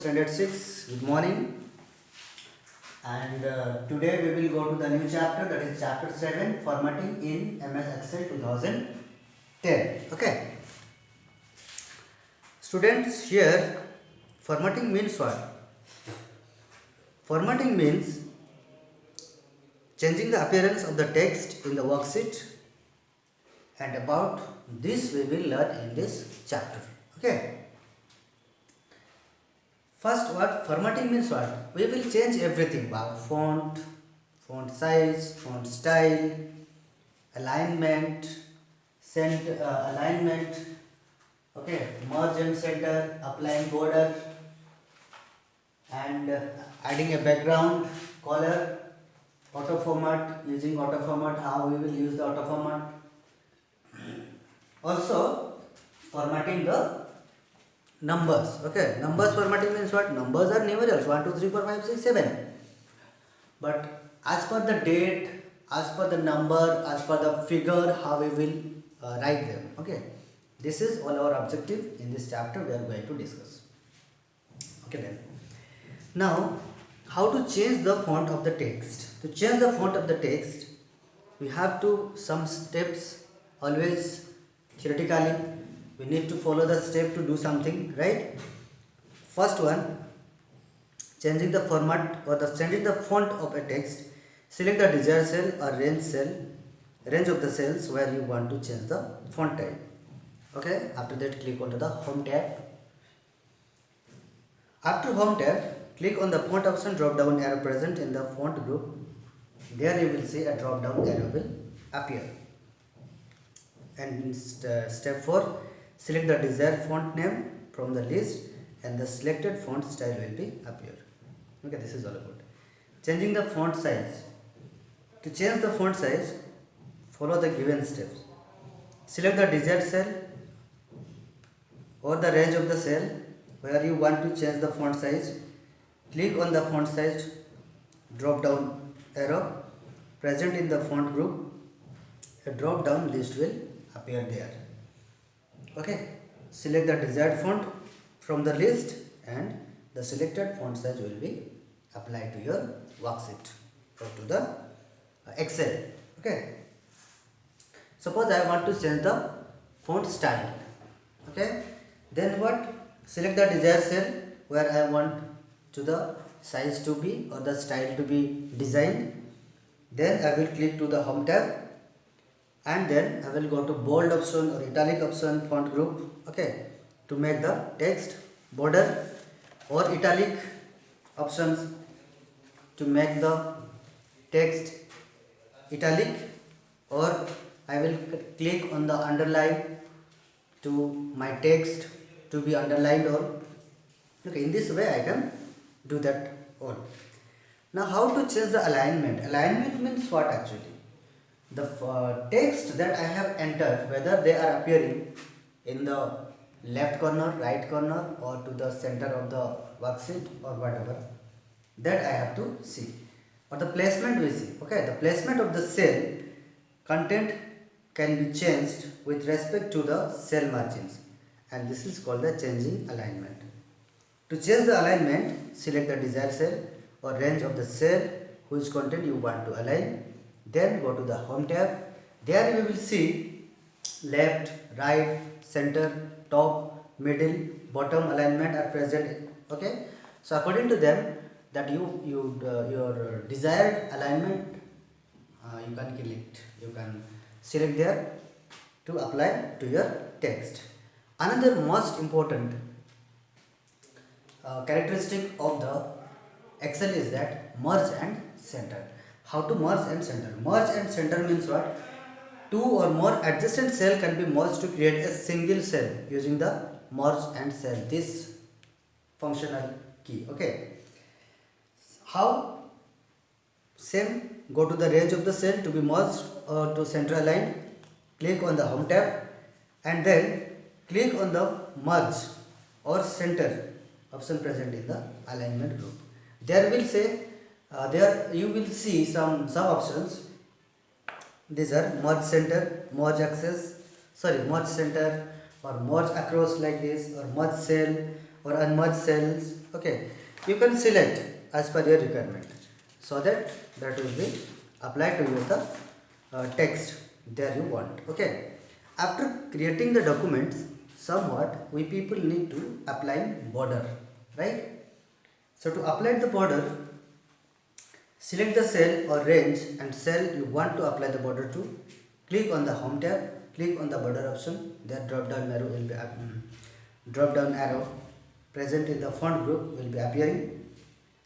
Standard 6, good morning. And today we will go to the new chapter, that is chapter 7, formatting in MS Excel 2010. Okay. Students, here formatting means what? Formatting means changing the appearance of the text in the worksheet, and about this we will learn in this chapter. Okay. First, what formatting means what? We will change everything about font, font size, font style, alignment, alignment, okay, merge and center, applying border, and adding a background, color, auto format, using auto format, how we will use the auto format. Also, formatting the numbers. Okay, numbers formatting means what? Numbers are numerals 1, 2, 3, 4, 5, 6, 7. But as per the date, as per the number, as per the figure, how we will write them. Okay, this is all our objective in this chapter we are going to discuss. Okay, then. Now, how to change the font of the text? To change the font of the text, we have to some steps always theoretically. We need to follow the step to do something, right? First one, changing the format or the changing the font of a text. Select the desired cell or range of the cells where you want to change the font type. Okay, after that click onto the home tab. After home tab, click on the font option drop down arrow present in the font group. There you will see a drop down arrow will appear. And step 4, select the desired font name from the list and the selected font style will be appear. Okay, this is all about changing the font size. To change the font size, follow the given steps. Select the desired cell or the range of the cell where you want to change the font size. Click on the font size drop down arrow present in the font group. A drop down list will appear there. Okay, select the desired font from the list and the selected font size will be applied to your worksheet or to the Excel. Okay, suppose I want to change the font style. Okay, then what? Select the desired cell where I want to the size to be or the style to be designed. Then I will click to the home tab and then I will go to bold option or italic option font group. Okay, to make the text border, or italic options to make the text italic, or I will click on the underline to my text to be underlined all. Okay, in this way I can do that all. Now how to change the alignment? Alignment means what actually? The text that I have entered, whether they are appearing in the left corner, right corner, or to the center of the worksheet or whatever, that I have to see. Or the placement we see. Okay, the placement of the cell content can be changed with respect to the cell margins, and this is called the changing alignment. To change the alignment, select the desired cell or range of the cell whose content you want to align. Then go to the home tab. There you will see left, right, center, top, middle, bottom alignment are present. Okay, so according to them, that your desired alignment, you can select there to apply to your text. Another most important characteristic of the Excel is that merge and center. How to merge and center? Merge and center means what? Two or more adjacent cell can be merged to create a single cell using the merge and cell. This functional key. Okay. How? Same. Go to the range of the cell to be merged or to center aligned. Click on the home tab and then click on the merge or center option present in the alignment group. There will say there you will see some options. These are merge center, merge access, merge center, or merge across like this, or merge cell or unmerged cells, Okay, you can select as per your requirement, so that will be applied to your the text there you want. Okay, after creating the documents, somewhat we people need to apply border, right? So to apply the border, select the cell or range and cell you want to apply the border to. Click on the home tab, click on the border option. There drop down arrow will be drop down arrow present in the font group will be appearing.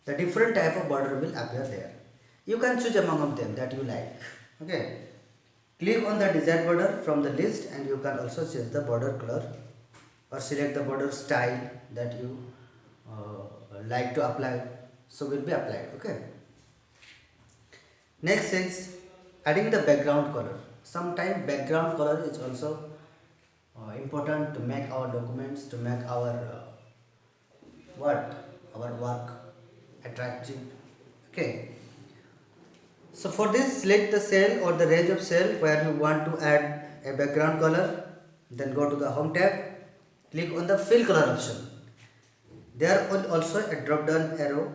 The different type of border will appear there. You can choose among of them that you like. Okay. Click on the desired border from the list, and you can also change the border color or select the border style that you like to apply. So will be applied. Okay. Next is adding the background color. Sometimes background color is also important to make our documents, to make our our work attractive. Okay. So for this, select the cell or the range of cell where you want to add a background color. Then go to the home tab, click on the fill color option. There will also a drop down arrow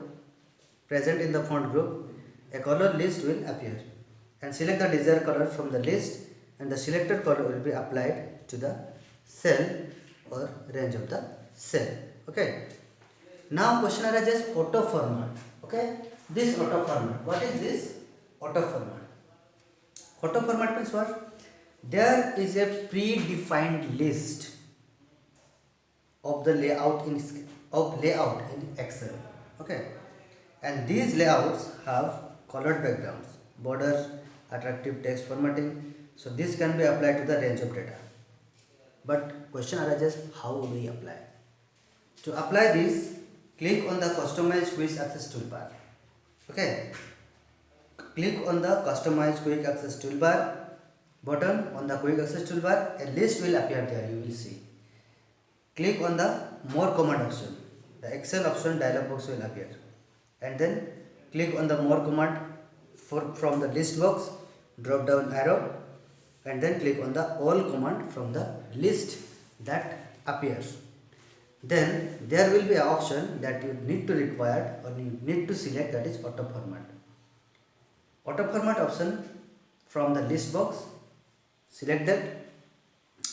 present in the font group. A color list will appear, and select the desired color from the list, and the selected color will be applied to the cell or range of the cell. Okay. Now question arises auto format. Okay. This auto format. What is this? Auto format. Auto format means what? There is a predefined list of the layout in Excel. Okay. And these layouts have colored backgrounds, borders, attractive text formatting. So this can be applied to the range of data. But question arises, how would we apply? To apply this, click on the Customize Quick Access toolbar. Okay. Click on the Customize Quick Access toolbar button on the Quick Access toolbar. A list will appear there, you will see. Click on the More Command option. The Excel option dialog box will appear. And then click on the More Command from the list box, drop down arrow, and then click on the All command from the list that appears. Then there will be an option that you need to require or you need to select, that is auto format. Auto format option from the list box, select that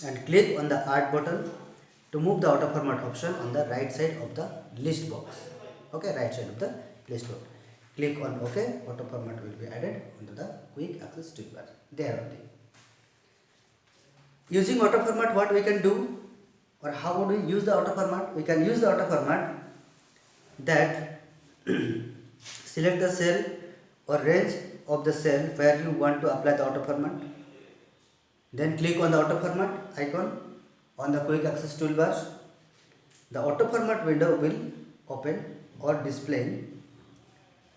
and click on the Add button to move the auto format option on the right side of the list box. Okay, right side of the list box. Click on OK, auto format will be added onto the Quick Access toolbar. There only. Using auto format, what we can do, or how would we use the auto format? We can use the auto format that select the cell or range of the cell where you want to apply the auto format. Then click on the auto format icon on the Quick Access toolbar. The auto format window will open or display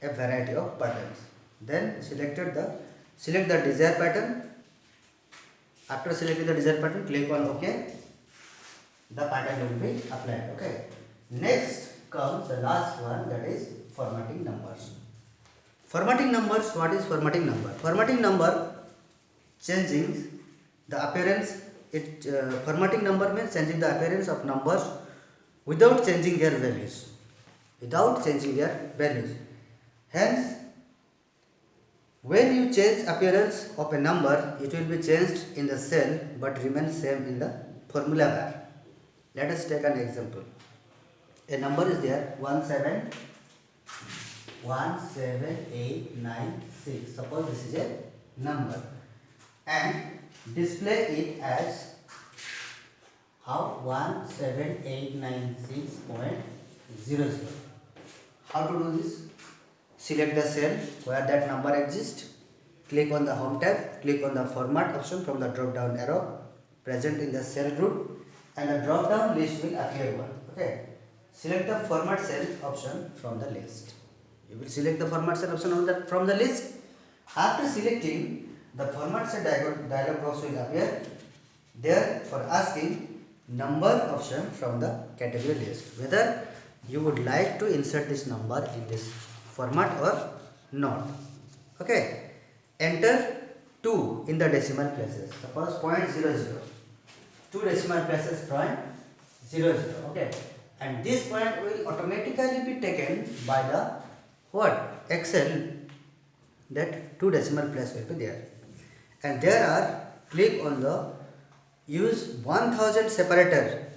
a variety of patterns. Then select the desired pattern. After selecting the desired pattern, click on OK. The pattern will be applied. Okay. Next comes the last one, that is formatting numbers. Formatting numbers. What is formatting number? Formatting number changing the appearance. Formatting number means changing the appearance of numbers without changing their values. Hence, when you change appearance of a number, it will be changed in the cell but remain same in the formula bar. Let us take an example. A number is there 17896. Suppose this is a number, and display it as how 17896.00. How to do this? Select the cell where that number exists. Click on the home tab. Click on the format option from the drop down arrow present in the cell group, and the drop down list will appear one. Okay. Select the format cell option from the list. You will select the format cell option from the list. After selecting, the format cell dialog box will appear there for asking number option from the category list, whether you would like to insert this number in this format or not. Okay. Enter 2 in the decimal places. Suppose 0.00. 2 decimal places 0.00. Okay. and this point will automatically be taken by the what? Excel, that 2 decimal place will be there. And there are, click on the use 1000 separator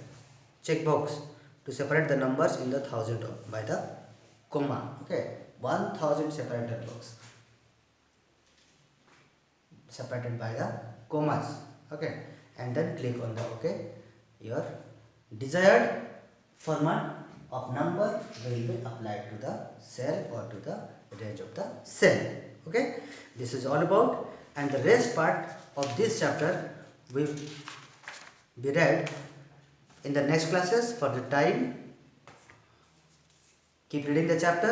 checkbox to separate the numbers in the thousand by the comma. Okay, 1000 separator box separated by the commas. Okay, and then click on the okay. Your desired format of number will be applied to the cell or to the range of the cell. Okay, this is all about, and the rest part of this chapter will be read in the next classes. For the time, keep reading the chapter.